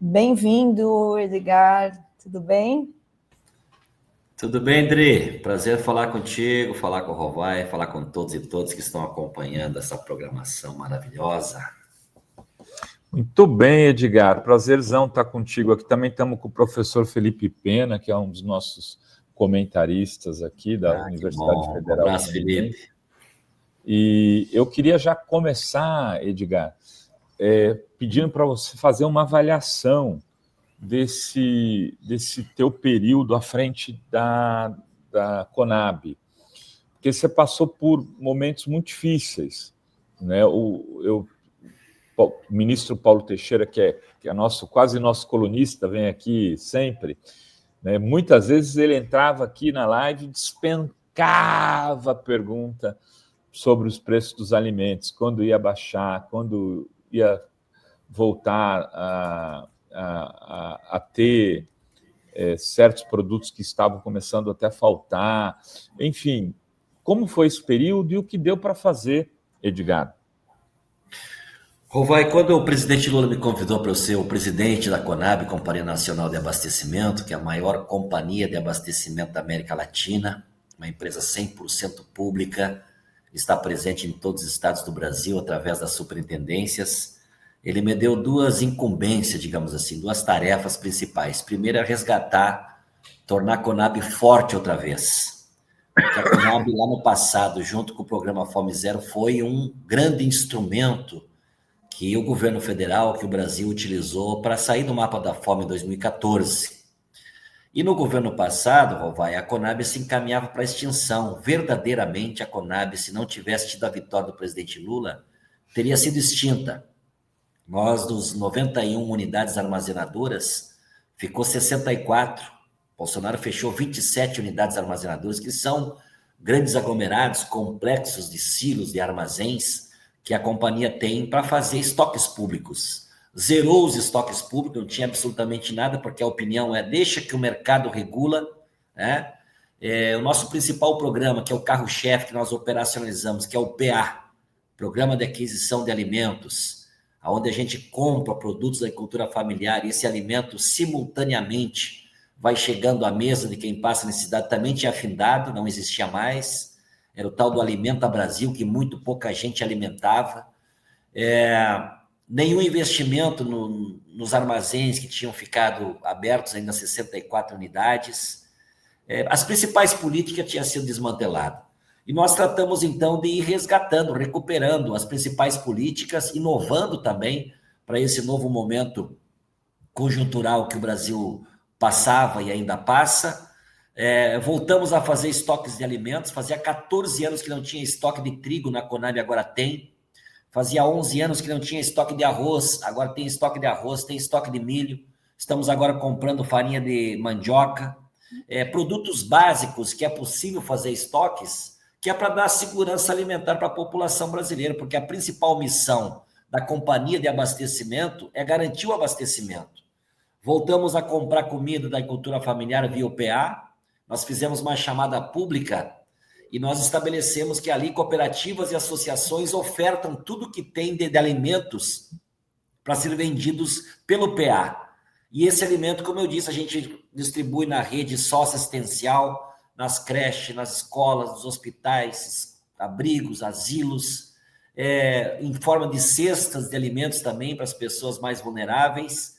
Bem-vindo, Edgar. Tudo bem? Tudo bem, Dri? Prazer falar contigo, falar com o Rovai, falar com todos e todas que estão acompanhando essa programação maravilhosa. Muito bem, Edgar. Prazerzão estar contigo aqui. Também estamos com o professor Felipe Pena, que é um dos nossos comentaristas aqui da Universidade Federal. Um abraço, Felipe. E eu queria já começar, Edgar, pedindo para você fazer uma avaliação desse teu período à frente da Conab, porque você passou por momentos muito difíceis, né? O ministro Paulo Teixeira, que é quase nosso colunista, vem aqui sempre, né? Muitas vezes ele entrava aqui na live e despencava a pergunta sobre os preços dos alimentos, quando ia baixar, quando ia voltar a ter certos produtos que estavam começando até a faltar. Enfim, como foi esse período e o que deu para fazer, Edgar? Rovai, quando o presidente Lula me convidou para eu ser o presidente da Conab, Companhia Nacional de Abastecimento, que é a maior companhia de abastecimento da América Latina, uma empresa 100% pública, está presente em todos os estados do Brasil através das superintendências. Ele me deu duas incumbências, digamos assim, duas tarefas principais. Primeiro é resgatar, tornar a Conab forte outra vez. Porque a Conab lá no passado, junto com o programa Fome Zero, foi um grande instrumento que o governo federal, que o Brasil utilizou para sair do mapa da fome em 2014. E no governo passado, Rovai, a Conab se encaminhava para a extinção. Verdadeiramente, a Conab, se não tivesse tido a vitória do presidente Lula, teria sido extinta. Nós, dos 91 unidades armazenadoras, ficou 64. Bolsonaro fechou 27 unidades armazenadoras, que são grandes aglomerados, complexos de silos, de armazéns, que a companhia tem para fazer estoques públicos. Zerou os estoques públicos, não tinha absolutamente nada, porque a opinião é deixa que o mercado regula, né? O nosso principal programa, que é o carro-chefe que nós operacionalizamos, que é o PA, Programa de Aquisição de Alimentos, onde a gente compra produtos da agricultura familiar e esse alimento simultaneamente vai chegando à mesa de quem passa necessidade, também tinha afindado, não existia mais. Era o tal do Alimenta Brasil, que muito pouca gente alimentava. Nenhum investimento nos armazéns que tinham ficado abertos, ainda 64 unidades. As principais políticas tinham sido desmanteladas. E nós tratamos, então, de ir resgatando, recuperando as principais políticas, inovando também para esse novo momento conjuntural que o Brasil passava e ainda passa. Voltamos a fazer estoques de alimentos. Fazia 14 anos que não tinha estoque de trigo na Conab, agora tem. Fazia 11 anos que não tinha estoque de arroz, agora tem estoque de arroz, tem estoque de milho. Estamos agora comprando farinha de mandioca. Produtos básicos que é possível fazer estoques, que é para dar segurança alimentar para a população brasileira, porque a principal missão da companhia de abastecimento é garantir o abastecimento. Voltamos a comprar comida da agricultura familiar via OPA. Nós fizemos uma chamada pública e nós estabelecemos que ali cooperativas e associações ofertam tudo que tem de alimentos para ser vendidos pelo PA. E esse alimento, como eu disse, a gente distribui na rede socioassistencial, nas creches, nas escolas, nos hospitais, abrigos, asilos, em forma de cestas de alimentos também para as pessoas mais vulneráveis.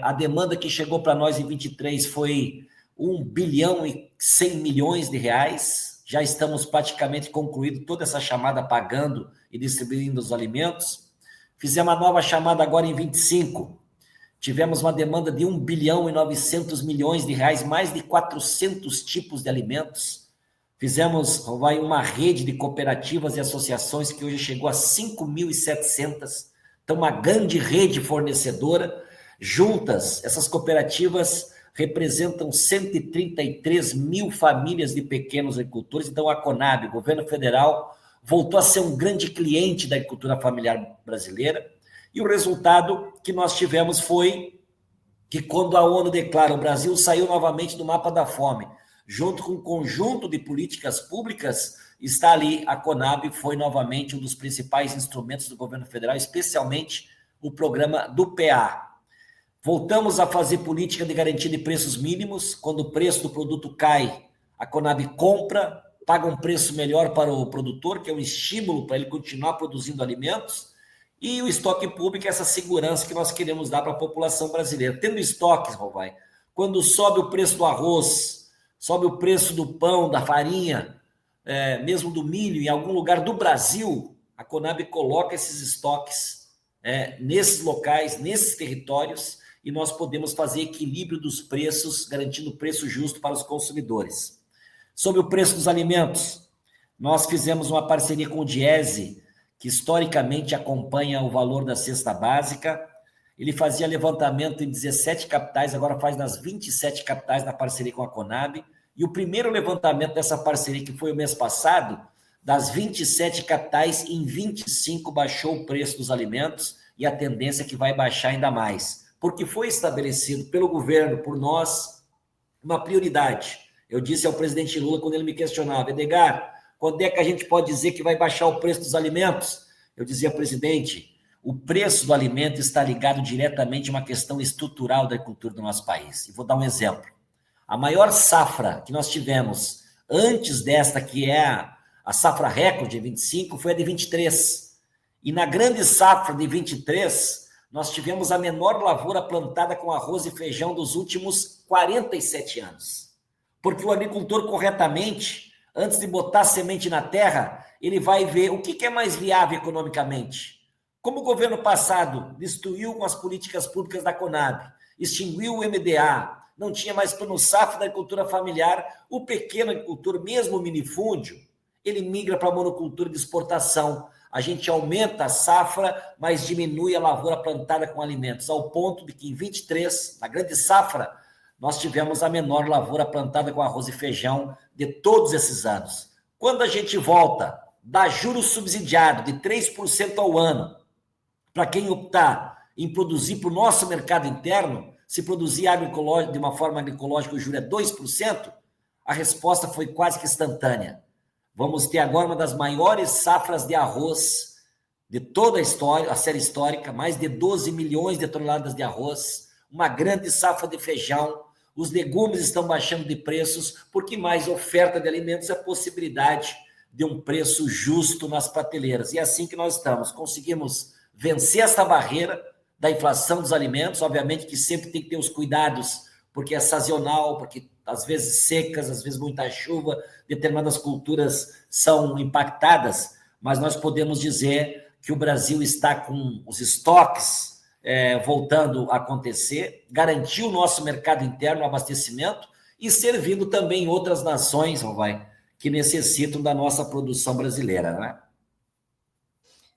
A demanda que chegou para nós em 23 foi 1 bilhão e 100 milhões de reais. Já estamos praticamente concluído toda essa chamada, pagando e distribuindo os alimentos. Fizemos uma nova chamada agora em 25. Tivemos uma demanda de 1 bilhão e 900 milhões de reais, mais de 400 tipos de alimentos. Fizemos uma rede de cooperativas e associações que hoje chegou a 5.700. Então, uma grande rede fornecedora. Juntas, essas cooperativas representam 133 mil famílias de pequenos agricultores. Então, a Conab, o governo federal, voltou a ser um grande cliente da agricultura familiar brasileira. E o resultado que nós tivemos foi que, quando a ONU declara o Brasil saiu novamente do mapa da fome, junto com um conjunto de políticas públicas, está ali a Conab, foi novamente um dos principais instrumentos do governo federal, especialmente o programa do PA. Voltamos a fazer política de garantia de preços mínimos. Quando o preço do produto cai, a Conab compra, paga um preço melhor para o produtor, que é um estímulo para ele continuar produzindo alimentos. E o estoque público é essa segurança que nós queremos dar para a população brasileira. Tendo estoques, Rovai, quando sobe o preço do arroz, sobe o preço do pão, da farinha, mesmo do milho, em algum lugar do Brasil, a Conab coloca esses estoques nesses locais, nesses territórios, e nós podemos fazer equilíbrio dos preços, garantindo preço justo para os consumidores. Sobre o preço dos alimentos, nós fizemos uma parceria com o Diese, que historicamente acompanha o valor da cesta básica. Ele fazia levantamento em 17 capitais, agora faz nas 27 capitais na parceria com a Conab. E o primeiro levantamento dessa parceria, que foi o mês passado, das 27 capitais, em 25 baixou o preço dos alimentos, e a tendência é que vai baixar ainda mais, porque foi estabelecido pelo governo, por nós, uma prioridade. Eu disse ao presidente Lula, quando ele me questionava, Edgar, quando é que a gente pode dizer que vai baixar o preço dos alimentos? Eu dizia, presidente, o preço do alimento está ligado diretamente a uma questão estrutural da agricultura do nosso país. E vou dar um exemplo. A maior safra que nós tivemos antes desta, que é a safra recorde de 25, foi a de 23. E na grande safra de 23, nós tivemos a menor lavoura plantada com arroz e feijão dos últimos 47 anos. Porque o agricultor, corretamente, antes de botar semente na terra, ele vai ver o que é mais viável economicamente. Como o governo passado destruiu com as políticas públicas da Conab, extinguiu o MDA, não tinha mais plano safra da agricultura familiar, o pequeno agricultor, mesmo o minifúndio, ele migra para a monocultura de exportação. A gente aumenta a safra, mas diminui a lavoura plantada com alimentos, ao ponto de que em 23, na grande safra, nós tivemos a menor lavoura plantada com arroz e feijão de todos esses anos. Quando a gente volta, dá juros subsidiado de 3% ao ano, para quem optar em produzir para o nosso mercado interno, se produzir de uma forma agroecológica o juro é 2%, a resposta foi quase que instantânea. Vamos ter agora uma das maiores safras de arroz de toda a história, a série histórica, mais de 12 milhões de toneladas de arroz, uma grande safra de feijão, os legumes estão baixando de preços, porque mais oferta de alimentos é a possibilidade de um preço justo nas prateleiras. E é assim que nós estamos. Conseguimos vencer essa barreira da inflação dos alimentos, obviamente que sempre tem que ter os cuidados, porque é sazonal, porque às vezes secas, às vezes muita chuva, determinadas culturas são impactadas, mas nós podemos dizer que o Brasil está com os estoques voltando a acontecer, garantiu o nosso mercado interno, o abastecimento, e servindo também outras nações, que necessitam da nossa produção brasileira, né?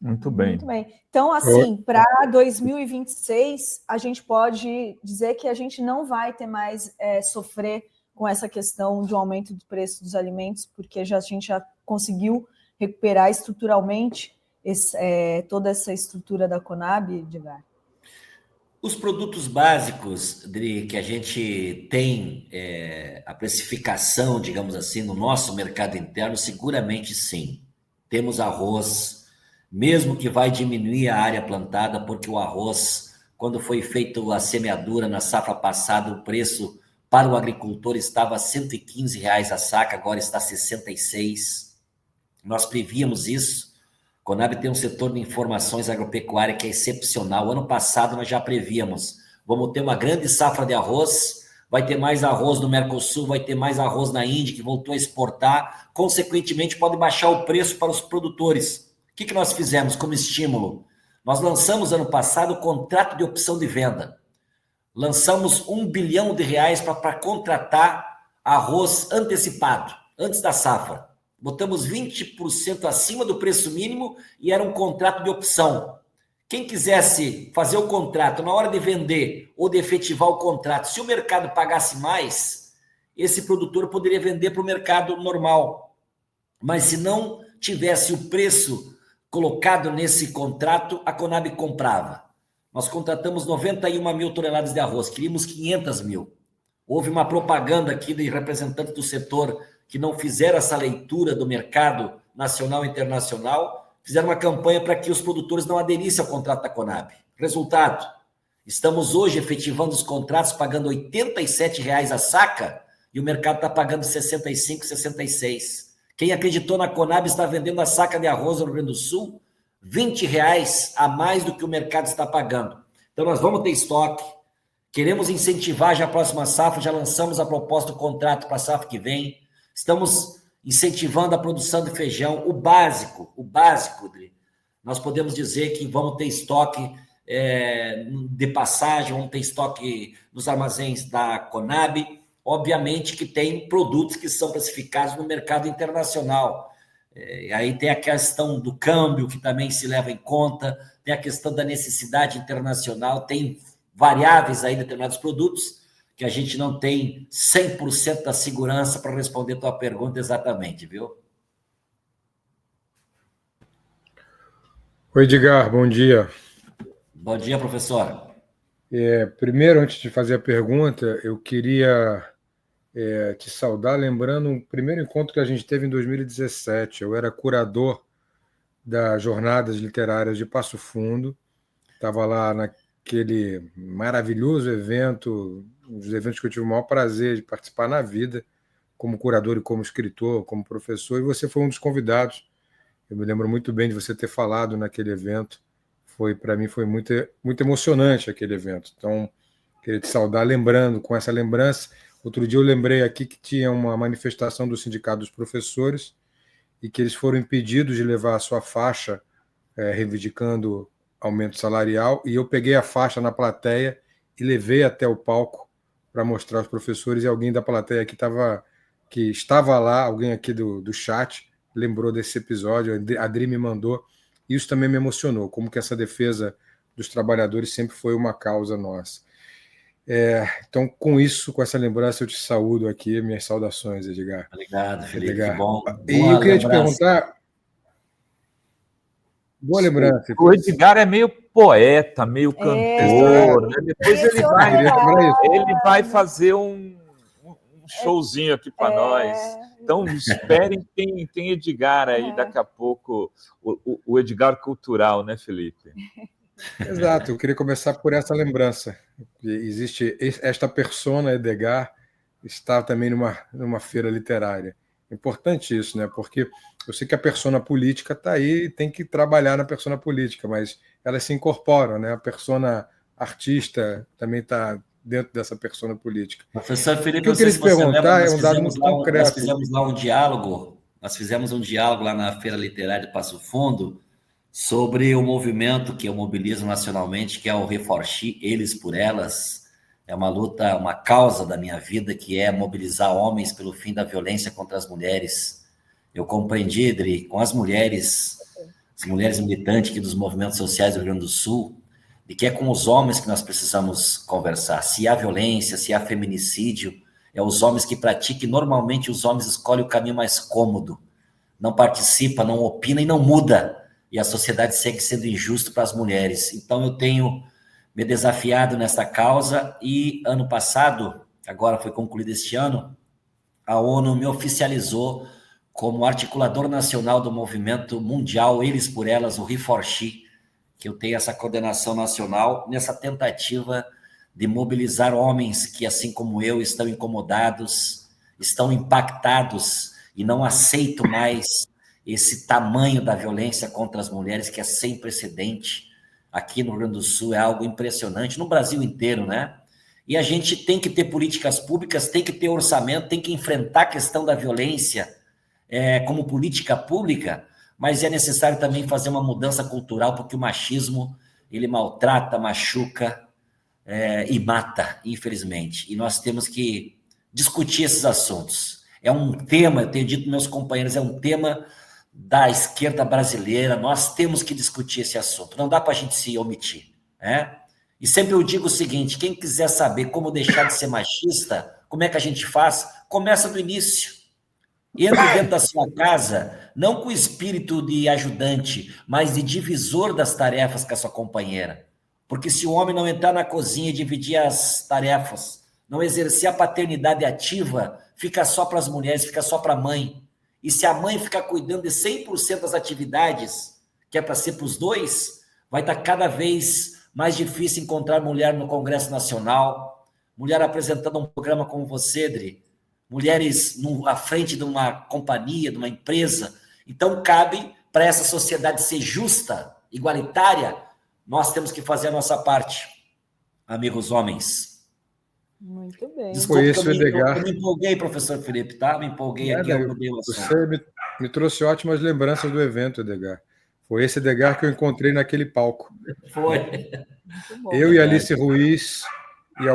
Muito bem. Muito bem. Então, assim, para 2026, a gente pode dizer que a gente não vai ter mais sofrer com essa questão de aumento do preço dos alimentos, porque a gente já conseguiu recuperar estruturalmente toda essa estrutura da Conab, Edgar. Os produtos básicos que a gente tem a precificação, digamos assim, no nosso mercado interno, seguramente sim. Temos arroz, mesmo que vai diminuir a área plantada, porque o arroz, quando foi feita a semeadura na safra passada, o preço para o agricultor estava R$ 115 a saca, agora está R$ 66. Nós prevíamos isso. A Conab tem um setor de informações agropecuárias que é excepcional. Ano passado nós já prevíamos, vamos ter uma grande safra de arroz, vai ter mais arroz no Mercosul, vai ter mais arroz na Índia, que voltou a exportar, consequentemente pode baixar o preço para os produtores. O que nós fizemos como estímulo? Nós lançamos ano passado o contrato de opção de venda. Lançamos R$ 1 bilhão para contratar arroz antecipado, antes da safra. Botamos 20% acima do preço mínimo e era um contrato de opção. Quem quisesse fazer o contrato na hora de vender ou de efetivar o contrato, se o mercado pagasse mais, esse produtor poderia vender para o mercado normal. Mas se não tivesse o preço colocado nesse contrato, a Conab comprava. Nós contratamos 91 mil toneladas de arroz, queríamos 500 mil. Houve uma propaganda aqui de representantes do setor que não fizeram essa leitura do mercado nacional e internacional, fizeram uma campanha para que os produtores não aderissem ao contrato da Conab. Resultado, Estamos hoje efetivando os contratos, pagando R$ 87,00 a saca, e o mercado está pagando 65, 66. Quem acreditou na Conab está vendendo a saca de arroz no Rio Grande do Sul R$ 20 a mais do que o mercado está pagando. Então, nós vamos ter estoque, queremos incentivar já a próxima safra, já lançamos a proposta do contrato para a safra que vem, estamos incentivando a produção de feijão, o básico, Dri. Nós podemos dizer que vamos ter estoque de passagem, vamos ter estoque nos armazéns da Conab, obviamente que tem produtos que são classificados no mercado internacional. Aí tem a questão do câmbio, que também se leva em conta, tem a questão da necessidade internacional, tem variáveis aí em determinados produtos que a gente não tem 100% da segurança para responder a tua pergunta exatamente, viu? Oi, Edgar, bom dia. Bom dia, professor. Primeiro, antes de fazer a pergunta, eu queria te saudar, lembrando o primeiro encontro que a gente teve em 2017. Eu era curador das Jornadas Literárias de Passo Fundo, estava lá naquele maravilhoso evento, um dos eventos que eu tive o maior prazer de participar na vida, como curador e como escritor, como professor, e você foi um dos convidados. Eu me lembro muito bem de você ter falado naquele evento. Para mim foi muito, muito emocionante aquele evento. Então, queria te saudar lembrando, com essa lembrança. Outro dia eu lembrei aqui que tinha uma manifestação do Sindicato dos Professores e que eles foram impedidos de levar a sua faixa reivindicando aumento salarial, e eu peguei a faixa na plateia e levei até o palco para mostrar aos professores, e alguém da plateia que estava lá, alguém aqui do chat, lembrou desse episódio, a Adri me mandou. Isso também me emocionou, como que essa defesa dos trabalhadores sempre foi uma causa nossa. Então, com isso, com essa lembrança, eu te saúdo aqui, minhas saudações, Edgar. Obrigado, Felipe, Edgar. que bom. E eu queria te perguntar... Boa lembrança. O Edgar é meio poeta, meio cantor, né? Depois ele vai fazer um showzinho aqui para nós. Então, esperem, tem Edgar aí daqui a pouco, o Edgar cultural, né, Felipe? Exato, eu queria começar por essa lembrança. Existe esta persona, Edgar, está também numa feira literária. É importante isso, né? Porque eu sei que a persona política está aí e tem que trabalhar na persona política, mas elas se incorporam, né? A persona artista também está dentro dessa persona política. Professor Felipe, o que eu queria te perguntar é um dado muito concreto. Nós fizemos lá um diálogo lá na Feira Literária de Passo Fundo sobre o movimento que eu mobilizo nacionalmente, que é o Reforchi, Eles por Elas. É uma luta, uma causa da minha vida, que é mobilizar homens pelo fim da violência contra as mulheres. Eu compreendi, Edri, com as mulheres militantes aqui dos movimentos sociais do Rio Grande do Sul, de que é com os homens que nós precisamos conversar. Se há violência, se há feminicídio, é os homens que praticam, e normalmente os homens escolhem o caminho mais cômodo. Não participa, não opina e não muda. E a sociedade segue sendo injusta para as mulheres. Então eu tenho me desafiado nessa causa, e ano passado, agora foi concluído este ano, a ONU me oficializou como articulador nacional do movimento mundial Eles por Elas, o Reforchi, que eu tenho essa coordenação nacional nessa tentativa de mobilizar homens que, assim como eu, estão incomodados, estão impactados e não aceitam mais esse tamanho da violência contra as mulheres, que é sem precedente. Aqui no Rio Grande do Sul é algo impressionante, no Brasil inteiro, né? E a gente tem que ter políticas públicas, tem que ter orçamento, tem que enfrentar a questão da violência como política pública, mas é necessário também fazer uma mudança cultural, porque o machismo, ele maltrata, machuca e mata, infelizmente. E nós temos que discutir esses assuntos. É um tema, eu tenho dito para meus companheiros, é um tema da esquerda brasileira, nós temos que discutir esse assunto, não dá para a gente se omitir, né? E sempre eu digo o seguinte, quem quiser saber como deixar de ser machista, como é que a gente faz? Começa do início. Entre dentro da sua casa, não com o espírito de ajudante, mas de divisor das tarefas com a sua companheira. Porque se o homem não entrar na cozinha e dividir as tarefas, não exercer a paternidade ativa, fica só para as mulheres, fica só para a mãe. E se a mãe ficar cuidando de 100% das atividades, que é para ser para os dois, vai estar cada vez mais difícil encontrar mulher no Congresso Nacional, mulher apresentando um programa como você, Dri, mulheres à frente de uma companhia, de uma empresa. Então, cabe para essa sociedade ser justa, igualitária, nós temos que fazer a nossa parte, amigos homens. Muito bem. Desculpa, Foi esse o Edgar. Eu me empolguei, professor Felipe, tá? Me empolguei aqui, eu mudei o assunto. Você me trouxe ótimas lembranças do evento, Edgar. Foi esse Edgar que eu encontrei naquele palco. Foi. Eu e Alice Ruiz e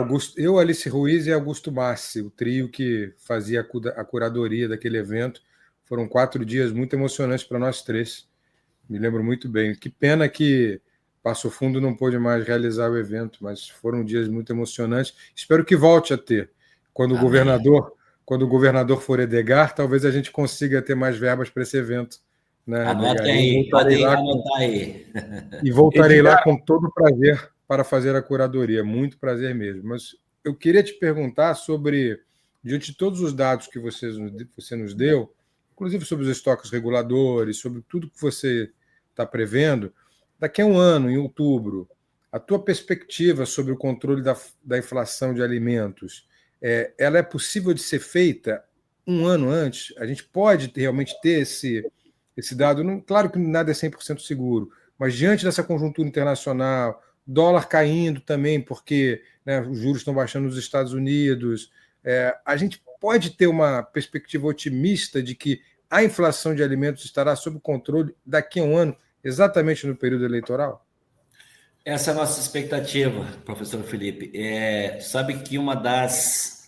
Augusto Massi, o trio que fazia a curadoria daquele evento. Foram 4 dias muito emocionantes para nós 3. Me lembro muito bem. Que pena que Passo Fundo não pôde mais realizar o evento, mas foram dias muito emocionantes. Espero que volte a ter. Quando o governador for Edgar, talvez a gente consiga ter mais verbas para esse evento. Né, Anote aí, podem anotar aí. E voltarei lá com todo prazer para fazer a curadoria. Muito prazer mesmo. Mas eu queria te perguntar sobre, diante de todos os dados que você nos deu, inclusive sobre os estoques reguladores, sobre tudo que você está prevendo, daqui a um ano, em outubro, a tua perspectiva sobre o controle da inflação de alimentos, ela é possível de ser feita um ano antes? A gente pode realmente ter esse dado? Não, claro que nada é 100% seguro, mas diante dessa conjuntura internacional, dólar caindo também, porque, né, os juros estão baixando nos Estados Unidos, a gente pode ter uma perspectiva otimista de que a inflação de alimentos estará sob controle daqui a um ano, exatamente no período eleitoral? Essa é a nossa expectativa, professor Felipe. Sabe que uma das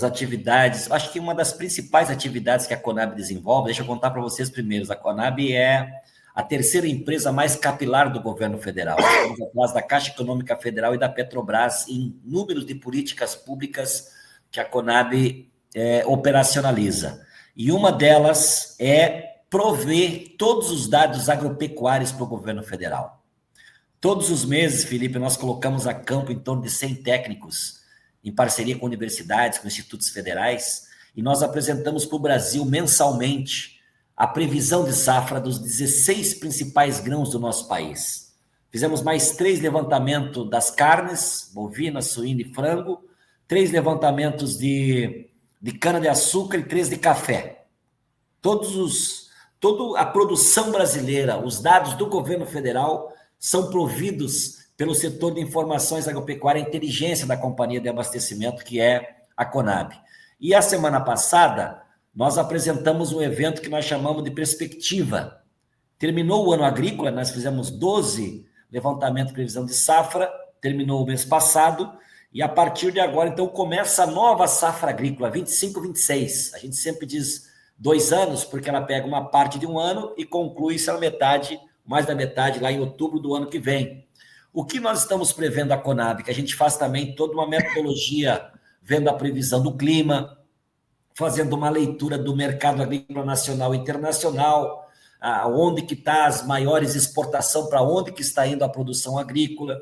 atividades, acho que uma das principais atividades que a Conab desenvolve, deixa eu contar para vocês primeiro, a Conab é a terceira empresa mais capilar do governo federal. Estamos atrás da Caixa Econômica Federal e da Petrobras em números de políticas públicas que a Conab operacionaliza. E uma delas é prover todos os dados agropecuários para o governo federal. Todos os meses, Felipe, nós colocamos a campo em torno de 100 técnicos, em parceria com universidades, com institutos federais, e nós apresentamos para o Brasil mensalmente a previsão de safra dos 16 principais grãos do nosso país. Fizemos mais 3 levantamentos das carnes, bovina, suína e frango, 3 levantamentos de cana-de-açúcar e 3 de café. Toda a produção brasileira, os dados do governo federal são providos pelo setor de informações agropecuárias e inteligência da Companhia de Abastecimento, que é a Conab. E a semana passada, nós apresentamos um evento que nós chamamos de Perspectiva. Terminou o ano agrícola, nós fizemos 12 levantamentos de previsão de safra, terminou o mês passado, e a partir de agora, então, começa a nova safra agrícola, 25-26. A gente sempre diz 2 anos, porque ela pega uma parte de um ano e conclui-se a metade, mais da metade, lá em outubro do ano que vem. O que nós estamos prevendo a Conab? Que a gente faz também toda uma metodologia, vendo a previsão do clima, fazendo uma leitura do mercado agrícola nacional e internacional, onde que está as maiores exportações, para onde que está indo a produção agrícola.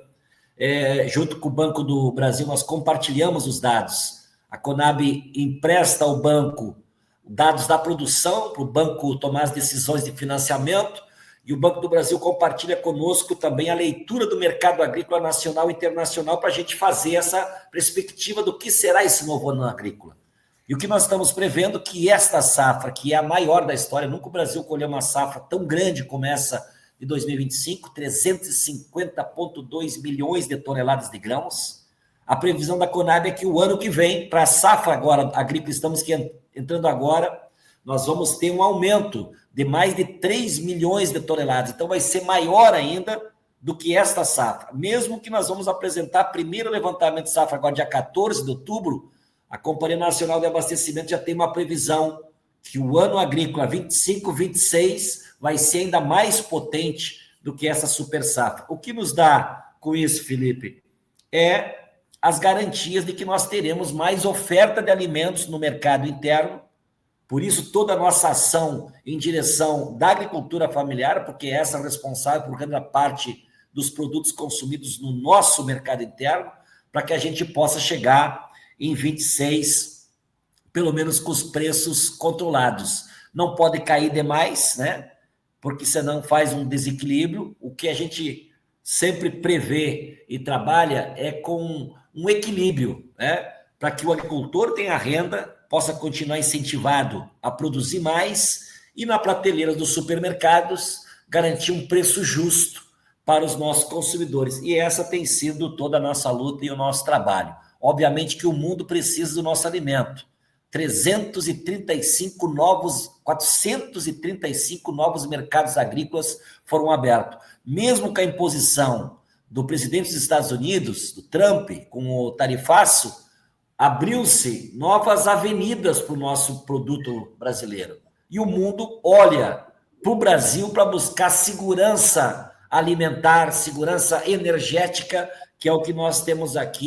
Junto com o Banco do Brasil, nós compartilhamos os dados. A Conab empresta ao banco dados da produção, para o banco tomar as decisões de financiamento, e o Banco do Brasil compartilha conosco também a leitura do mercado agrícola nacional e internacional para a gente fazer essa perspectiva do que será esse novo ano agrícola. E o que nós estamos prevendo que esta safra, que é a maior da história, nunca o Brasil colheu uma safra tão grande como essa de 2025, 350,2 milhões de toneladas de grãos. A previsão da Conab é que o ano que vem, para a safra agora agrícola, estamos entrando agora, nós vamos ter um aumento de mais de 3 milhões de toneladas. Então, vai ser maior ainda do que esta safra. Mesmo que nós vamos apresentar o primeiro levantamento de safra agora, dia 14 de outubro, a Companhia Nacional de Abastecimento já tem uma previsão que o ano agrícola 25-26 vai ser ainda mais potente do que essa super safra. O que nos dá com isso, Felipe, é as garantias de que nós teremos mais oferta de alimentos no mercado interno. Por isso, toda a nossa ação em direção da agricultura familiar, porque é essa responsável por grande parte dos produtos consumidos no nosso mercado interno, para que a gente possa chegar em 26, pelo menos com os preços controlados. Não pode cair demais, né? Porque senão faz um desequilíbrio. O que a gente sempre prevê e trabalha com um equilíbrio, né? Para que o agricultor tenha renda, possa continuar incentivado a produzir mais e na prateleira dos supermercados garantir um preço justo para os nossos consumidores. E essa tem sido toda a nossa luta e o nosso trabalho. Obviamente que o mundo precisa do nosso alimento. 435 novos mercados agrícolas foram abertos. Mesmo com a imposição do presidente dos Estados Unidos, do Trump, com o tarifaço, abriu-se novas avenidas para o nosso produto brasileiro. E o mundo olha para o Brasil para buscar segurança alimentar, segurança energética, que é o que nós temos aqui,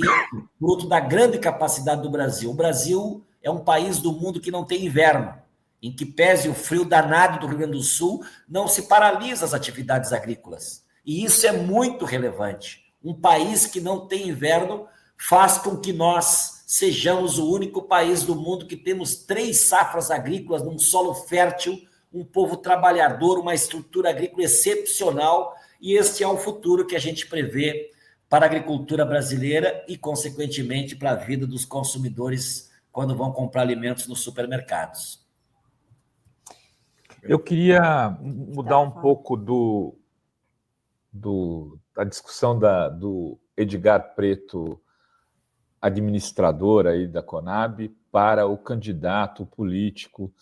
fruto da grande capacidade do Brasil. O Brasil é um país do mundo que não tem inverno, em que pese o frio danado do Rio Grande do Sul, não se paralisa as atividades agrícolas. E isso é muito relevante. Um país que não tem inverno faz com que nós sejamos o único país do mundo que temos 3 safras agrícolas num solo fértil, um povo trabalhador, uma estrutura agrícola excepcional, e este é o futuro que a gente prevê para a agricultura brasileira e, consequentemente, para a vida dos consumidores quando vão comprar alimentos nos supermercados. Eu queria mudar um pouco da discussão do Edgar Preto, administrador aí da Conab, para o candidato político.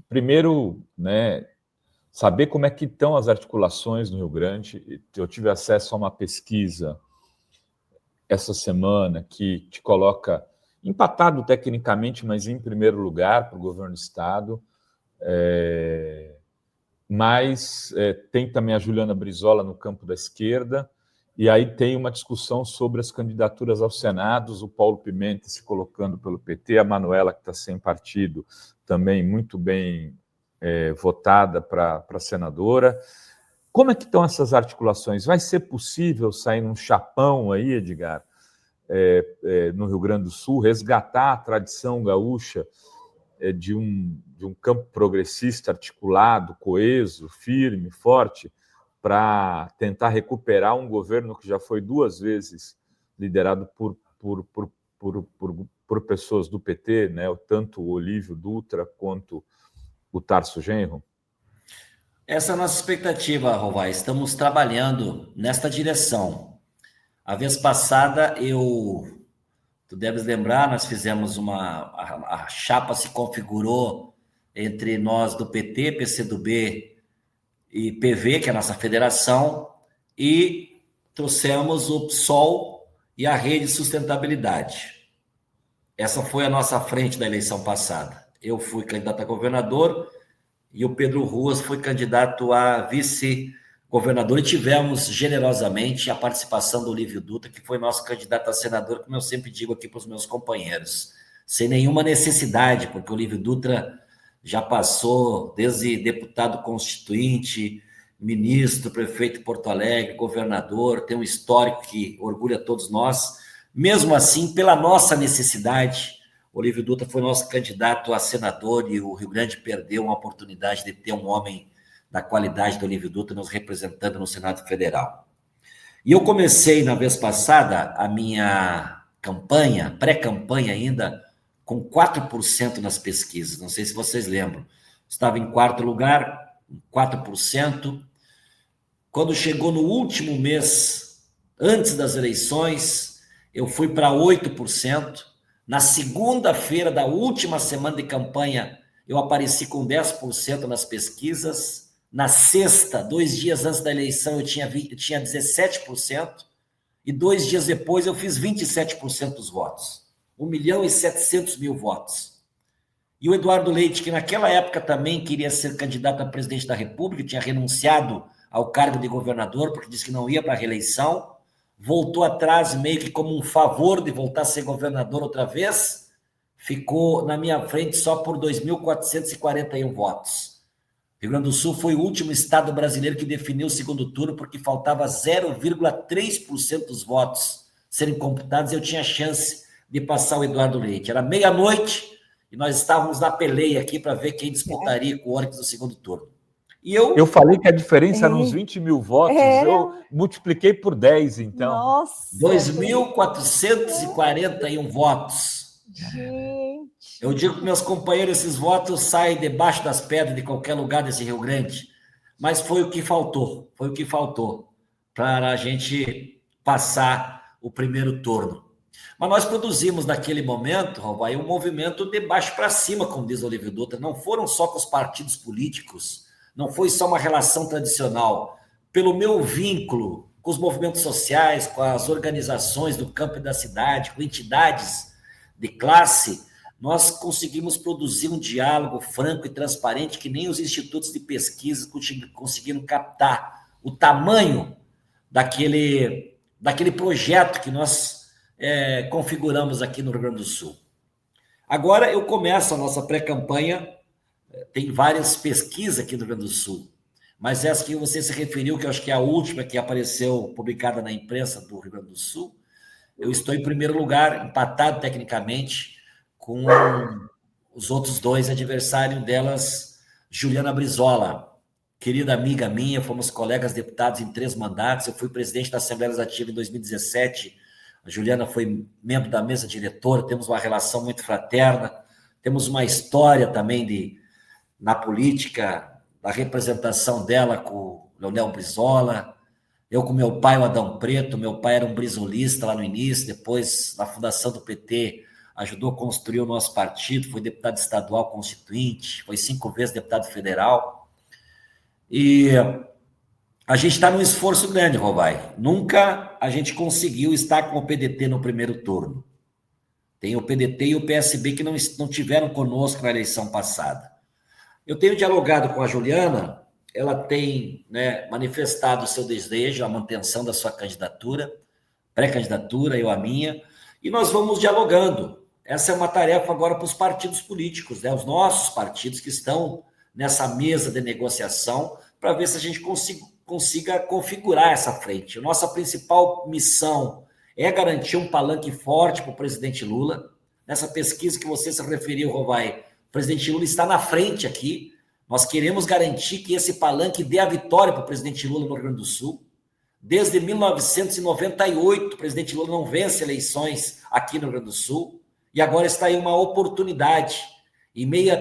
Primeiro, né, saber como é que estão as articulações no Rio Grande. Eu tive acesso a uma pesquisa essa semana que te coloca empatado tecnicamente, mas em primeiro lugar para o governo do Estado. Mas tem também a Juliana Brizola no campo da esquerda, e aí tem uma discussão sobre as candidaturas ao Senado, o Paulo Pimenta se colocando pelo PT, a Manuela, que está sem partido, também muito bem votada para senadora. Como é que estão essas articulações? Vai ser possível sair num chapão aí, Edgar, no Rio Grande do Sul, resgatar a tradição gaúcha de um campo progressista articulado, coeso, firme, forte, para tentar recuperar um governo que já foi 2 vezes liderado por pessoas do PT, né? Tanto o Olívio Dutra quanto o Tarso Genro? Essa é a nossa expectativa, Rovai. Estamos trabalhando nesta direção. A vez passada, tu deves lembrar, nós fizemos a chapa se configurou entre nós do PT, PCdoB e PV, que é a nossa federação, e trouxemos o PSOL e a Rede de Sustentabilidade. Essa foi a nossa frente da eleição passada. Eu fui candidato a governador e o Pedro Ruas foi candidato a vice-governador, e tivemos generosamente a participação do Olívio Dutra, que foi nosso candidato a senador, como eu sempre digo aqui para os meus companheiros, sem nenhuma necessidade, porque o Olívio Dutra já passou desde deputado constituinte, ministro, prefeito de Porto Alegre, governador, tem um histórico que orgulha todos nós. Mesmo assim, pela nossa necessidade, o Olívio Dutra foi nosso candidato a senador, e o Rio Grande perdeu uma oportunidade de ter um homem da qualidade do Olívio Dutra nos representando no Senado Federal. E eu comecei, na vez passada, a minha campanha, pré-campanha ainda, com 4% nas pesquisas. Não sei se vocês lembram. Estava em 4º lugar, 4%. Quando chegou no último mês, antes das eleições, eu fui para 8%. Na segunda-feira da última semana de campanha, eu apareci com 10% nas pesquisas. Na sexta, 2 dias antes da eleição, eu tinha 17%. E 2 dias depois, eu fiz 27% dos votos. 1.700.000 votos. E o Eduardo Leite, que naquela época também queria ser candidato a presidente da República, tinha renunciado ao cargo de governador, porque disse que não ia para a reeleição, voltou atrás meio que como um favor de voltar a ser governador outra vez, ficou na minha frente só por 2.441 votos. Rio Grande do Sul foi o último estado brasileiro que definiu o segundo turno, porque faltava 0,3% dos votos serem computados, e eu tinha chance de passar o Eduardo Leite. Era meia-noite e nós estávamos na peleia aqui para ver quem disputaria com o Orix no segundo turno. E eu falei que a diferença eram uns 20 mil votos, eu multipliquei por 10, então. Nossa! 2.441 votos. Gente! Eu digo para meus companheiros, esses votos saem debaixo das pedras de qualquer lugar desse Rio Grande, mas foi o que faltou para a gente passar o primeiro turno. Mas nós produzimos naquele momento, Rovaí, um movimento de baixo para cima, como diz Olívio Dutra. Não foram só com os partidos políticos, não foi só uma relação tradicional. Pelo meu vínculo com os movimentos sociais, com as organizações do campo e da cidade, com entidades de classe, nós conseguimos produzir um diálogo franco e transparente que nem os institutos de pesquisa conseguiram captar o tamanho daquele projeto que nós configuramos aqui no Rio Grande do Sul. Agora eu começo a nossa pré-campanha, tem várias pesquisas aqui no Rio Grande do Sul, mas essa que você se referiu, que eu acho que é a última que apareceu publicada na imprensa do Rio Grande do Sul, eu estou em primeiro lugar, empatado tecnicamente, com os outros dois adversários delas, Juliana Brizola, querida amiga minha, fomos colegas deputados em 3 mandatos, eu fui presidente da Assembleia Legislativa em 2017, a Juliana foi membro da mesa diretora, temos uma relação muito fraterna, temos uma história também na política, da representação dela com o Leonel Brizola, eu com meu pai, o Adão Preto, meu pai era um brizolista lá no início, depois, na fundação do PT, ajudou a construir o nosso partido, foi deputado estadual constituinte, foi 5 vezes deputado federal. E a gente está num esforço grande, Rovai. Nunca a gente conseguiu estar com o PDT no primeiro turno. Tem o PDT e o PSB que não tiveram conosco na eleição passada. Eu tenho dialogado com a Juliana, ela tem manifestado o seu desejo, a manutenção da sua candidatura, pré-candidatura, eu a minha, e nós vamos dialogando. Essa é uma tarefa agora para os partidos políticos, os nossos partidos que estão nessa mesa de negociação, para ver se a gente consiga configurar essa frente. Nossa principal missão é garantir um palanque forte para o presidente Lula. Nessa pesquisa que você se referiu, Rovai, o presidente Lula está na frente aqui. Nós queremos garantir que esse palanque dê a vitória para o presidente Lula no Rio Grande do Sul. Desde 1998, o presidente Lula não vence eleições aqui no Rio Grande do Sul. E agora está aí uma oportunidade, em meio a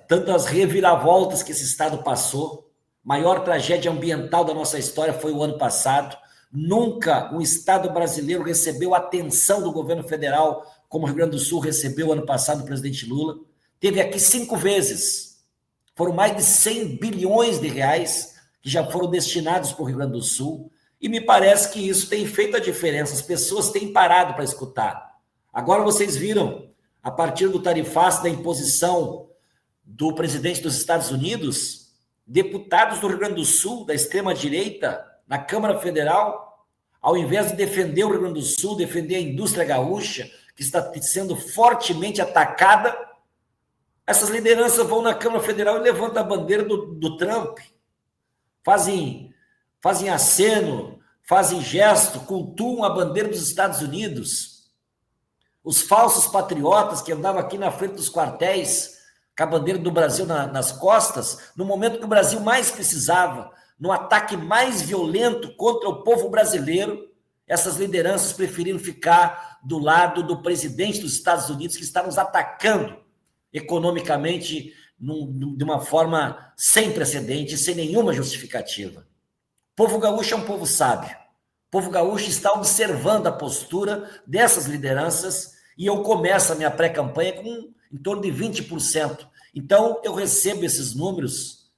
tantas reviravoltas que esse Estado passou. Maior tragédia ambiental da nossa história foi o ano passado. Nunca um Estado brasileiro recebeu a atenção do governo federal como o Rio Grande do Sul recebeu ano passado o presidente Lula. Teve aqui 5 vezes. Foram mais de 100 bilhões de reais que já foram destinados para o Rio Grande do Sul. E me parece que isso tem feito a diferença. As pessoas têm parado para escutar. Agora vocês viram, a partir do tarifaço da imposição do presidente dos Estados Unidos, deputados do Rio Grande do Sul, da extrema-direita, na Câmara Federal, ao invés de defender o Rio Grande do Sul, defender a indústria gaúcha, que está sendo fortemente atacada, essas lideranças vão na Câmara Federal e levantam a bandeira do Trump. Fazem aceno, fazem gesto, cultuam a bandeira dos Estados Unidos. Os falsos patriotas que andavam aqui na frente dos quartéis, com a bandeira do Brasil nas costas, no momento que o Brasil mais precisava, no ataque mais violento contra o povo brasileiro, essas lideranças preferiram ficar do lado do presidente dos Estados Unidos, que está nos atacando economicamente de uma forma sem precedente, sem nenhuma justificativa. O povo gaúcho é um povo sábio. O povo gaúcho está observando a postura dessas lideranças e eu começo a minha pré-campanha com em torno de 20%. Então, eu recebo esses números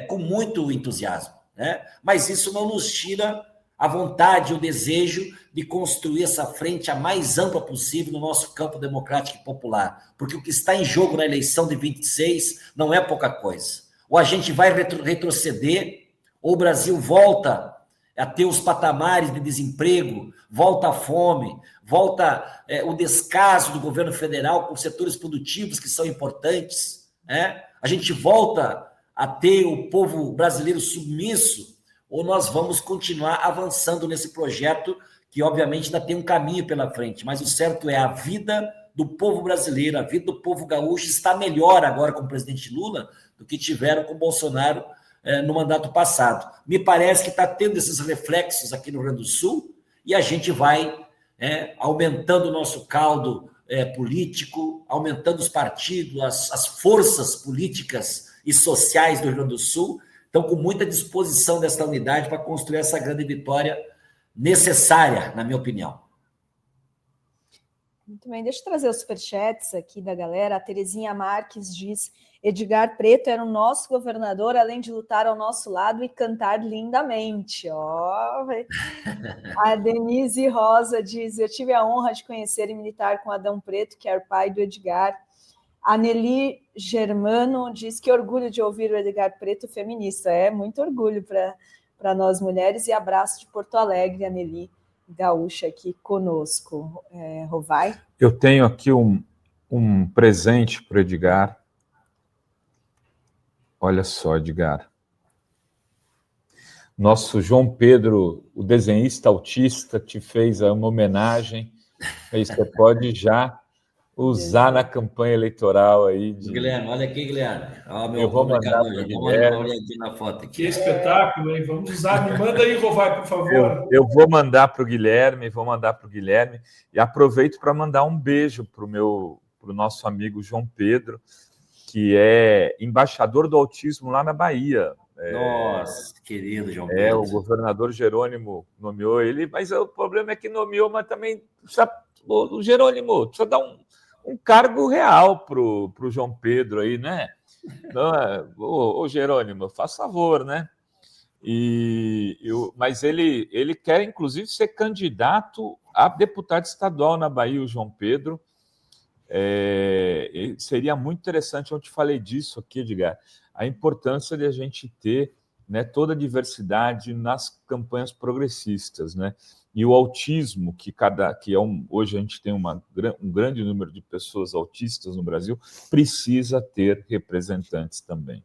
com muito entusiasmo, né? Mas isso não nos tira a vontade, o desejo de construir essa frente a mais ampla possível no nosso campo democrático e popular, porque o que está em jogo na eleição de 26 não é pouca coisa. Ou a gente vai retroceder, ou o Brasil volta a ter os patamares de desemprego, volta a fome, volta o descaso do governo federal com setores produtivos que são importantes, né? A gente volta a ter o povo brasileiro submisso, ou nós vamos continuar avançando nesse projeto que, obviamente, ainda tem um caminho pela frente, mas o certo é a vida do povo brasileiro, a vida do povo gaúcho está melhor agora com o presidente Lula do que tiveram com o Bolsonaro no mandato passado. Me parece que está tendo esses reflexos aqui no Rio Grande do Sul e a gente vai aumentando o nosso caldo político, aumentando os partidos, as forças políticas e sociais do Rio Grande do Sul, estão com muita disposição dessa unidade para construir essa grande vitória necessária, na minha opinião. Muito bem, deixa eu trazer os superchats aqui da galera. A Terezinha Marques diz: Edgar Preto era o nosso governador, além de lutar ao nosso lado e cantar lindamente. A Denise Rosa diz: eu tive a honra de conhecer e militar com Adão Preto, que era pai do Edgar. A Nelly Germano diz: que orgulho de ouvir o Edgar Preto feminista. Muito orgulho para nós mulheres, e abraço de Porto Alegre, a Nelly gaúcha aqui conosco. Rovai? Eu tenho aqui um presente para o Edgar. Olha só, Edgar. Nosso João Pedro, o desenhista autista, te fez uma homenagem. Aí você pode já usar na campanha eleitoral aí. Guilherme, olha aqui, Guilherme. Eu vou mandar para o Guilherme. Na foto aqui. Que espetáculo, hein? Vamos usar. Me manda aí, Rovai, por favor. Eu vou mandar para o Guilherme, e aproveito para mandar um beijo para o nosso amigo João Pedro, que é embaixador do autismo lá na Bahia. Nossa, querido João Pedro. O governador Jerônimo nomeou ele, mas o problema é que nomeou, mas também o Jerônimo precisa dar um cargo real para o João Pedro aí, né? Ô Jerônimo, faz favor, né? Mas ele quer, inclusive, ser candidato a deputado estadual na Bahia, o João Pedro. Seria muito interessante, eu te falei disso aqui, Edgar, a importância de a gente ter, né, toda a diversidade nas campanhas progressistas, né? E o autismo, hoje a gente tem um grande número de pessoas autistas no Brasil, precisa ter representantes também.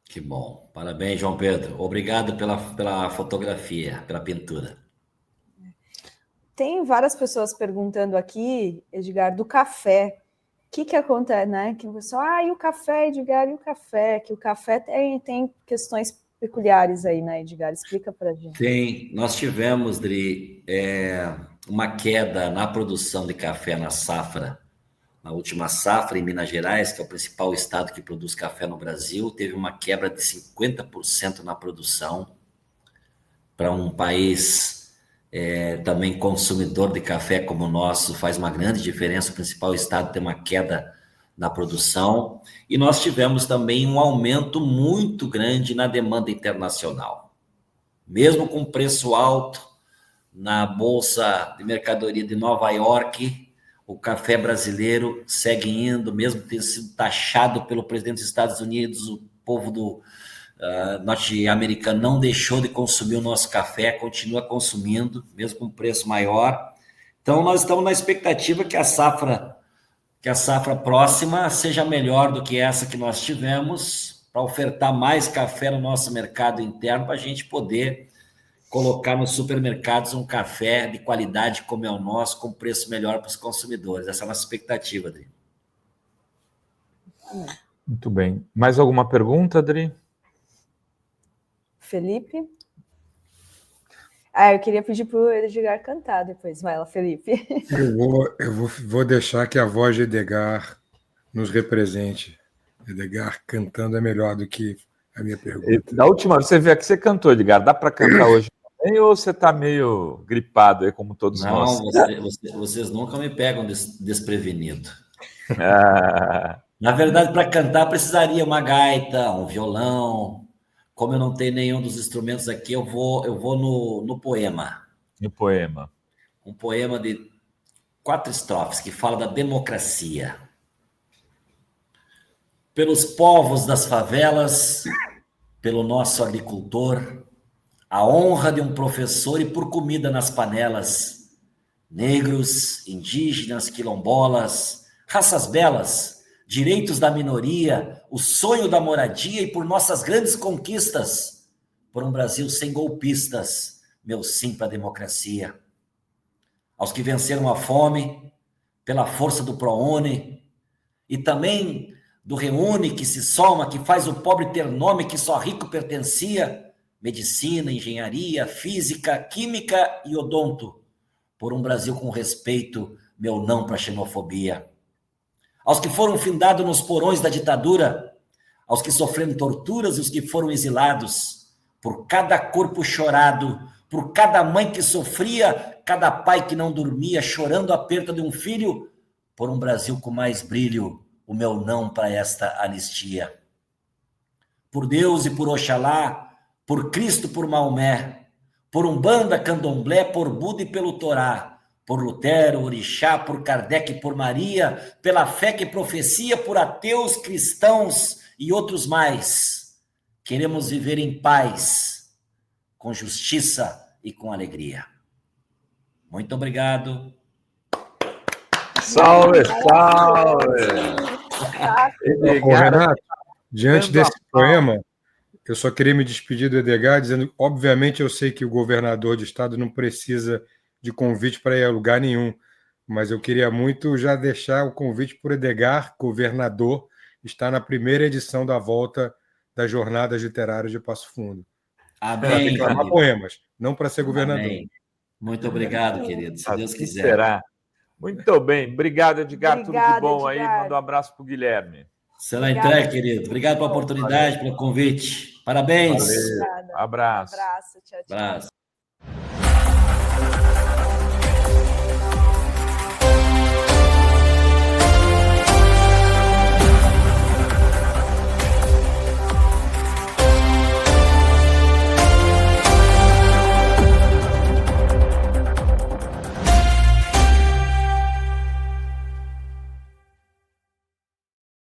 Que bom. Parabéns, João Pedro. Obrigado pela fotografia, pela pintura. Tem várias pessoas perguntando aqui, Edgar, do café. O que acontece, né? Que o pessoal, e o café, Edgar, e o café? Que o café tem questões peculiares aí, né, Edgar? Explica para a gente. Tem. Nós tivemos, Dri, uma queda na produção de café na safra. Na última safra, em Minas Gerais, que é o principal estado que produz café no Brasil, teve uma quebra de 50% na produção. Para um país também consumidor de café como o nosso, faz uma grande diferença. O principal estado tem uma queda na produção. E nós tivemos também um aumento muito grande na demanda internacional. Mesmo com preço alto na Bolsa de Mercadoria de Nova York, o café brasileiro segue indo, mesmo tendo sido taxado pelo presidente dos Estados Unidos, o povo norte-americano não deixou de consumir o nosso café, continua consumindo, mesmo com preço maior. Então, nós estamos na expectativa que a safra próxima seja melhor do que essa que nós tivemos, para ofertar mais café no nosso mercado interno, para a gente poder colocar nos supermercados um café de qualidade como é o nosso, com preço melhor para os consumidores. Essa é a nossa expectativa, Adri. Muito bem. Mais alguma pergunta, Adri? Felipe? Eu queria pedir para o Edgar cantar depois. Vai lá, Felipe. Eu vou deixar que a voz de Edgar nos represente. Edgar cantando é melhor do que a minha pergunta. Da última vez, você vê que você cantou, Edgar. Dá para cantar hoje também ou você está meio gripado aí, como todos nós? Não, vocês nunca me pegam desprevenido. Na verdade, para cantar, precisaria uma gaita, um violão. Como eu não tenho nenhum dos instrumentos aqui, eu vou no poema. No poema. Um poema de 4 estrofes que fala da democracia. Pelos povos das favelas, pelo nosso agricultor, a honra de um professor e por comida nas panelas, negros, indígenas, quilombolas, raças belas, direitos da minoria, o sonho da moradia e por nossas grandes conquistas, por um Brasil sem golpistas, meu sim para a democracia. Aos que venceram a fome, pela força do ProUni, e também do Reúne, que se soma, que faz o pobre ter nome que só rico pertencia, medicina, engenharia, física, química e odonto, por um Brasil com respeito, meu não para a xenofobia. Aos que foram findados nos porões da ditadura, aos que sofreram torturas e os que foram exilados, por cada corpo chorado, por cada mãe que sofria, cada pai que não dormia, chorando a perda de um filho, por um Brasil com mais brilho, o meu não para esta anistia. Por Deus e por Oxalá, por Cristo, por Maomé, por Umbanda, Candomblé, por Buda e pelo Torá, por Lutero, Orixá, por Kardec e por Maria, pela fé que profecia, por ateus, cristãos e outros mais. Queremos viver em paz, com justiça e com alegria. Muito obrigado. Salve, salve! Ô, Renato, diante desse poema, eu só queria me despedir do Edgar, dizendo, obviamente eu sei que o governador de estado não precisa de convite para ir a lugar nenhum, mas eu queria muito já deixar o convite para o Edgar, governador, está na primeira edição da volta das Jornadas Literárias de Passo Fundo. Amém. Para declamar poemas, não para ser governador. Amém. Muito obrigado, querido, se Deus quiser. Será. Muito bem. Obrigado, Edgar. Obrigada, tudo de bom Edgar. aí. Manda um abraço para o Guilherme. Será entregue, querido. Obrigado pela oportunidade, pelo convite. Parabéns. Valeu. Abraço. Abraço, tchau, tchau. Abraço.